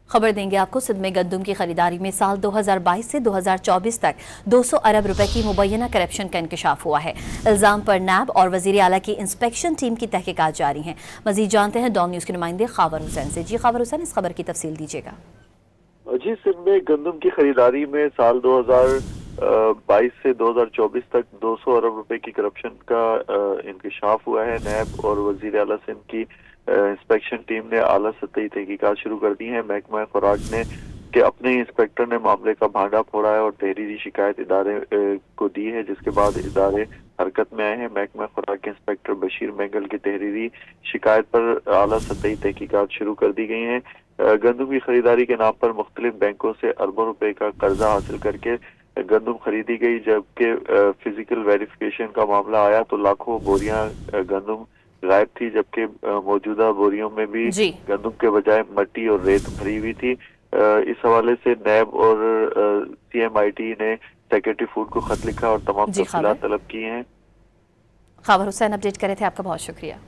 खबर देंगे आपको। सिंध में गंदम की खरीदारी में साल 2022 से 2024 तक 200 अरब रुपए की मुबैना करप्शन का इंकशाफ हुआ है। इल्जाम पर नैब और वजीर आला की इंस्पेक्शन टीम की तहकीकात जारी हैं। मजीद जानते हैं डॉन न्यूज के नुमाइंदे खावर हुसैन से। जी खावर हुसैन, इस खबर की तफसील दीजिएगा। जी, सिंध में गंदम की खरीदारी में साल 2022 से 2024 तक 200 अरब रुपए की करप्शन का इंकशाफ हुआ है। नैब और वजीर आला सिंध की इंस्पेक्शन टीम ने आला सतही तहकीकात शुरू कर दी है। महकमा खुराक ने के अपने इंस्पेक्टर ने मामले का भांडा फोड़ा है और तहरीरी शिकायत इदारे को दी है, जिसके बाद इदारे हरकत में आए हैं। महकमा खुराक के इंस्पेक्टर बशीर मेंगल की तहरीरी शिकायत पर आला सतही तहकीकात शुरू कर दी गई हैं। गंदम की खरीदारी के नाम पर मुख्तलिफ बैंकों से अरबों रुपए का कर्जा हासिल करके गंदम खरीदी गई। जबकि फिजिकल वेरिफिकेशन का मामला आया तो लाखों बोरियां गंदम गायब थी, जबकि मौजूदा बोरियों में भी गंदम के बजाय मट्टी और रेत भरी हुई थी। इस हवाले से नैब और CMIT ने सेक्रेटरी फूड को खत लिखा और तमाम तफसीलात तलब की हैं। खावर हुसैन अपडेट करे थे, आपका बहुत शुक्रिया।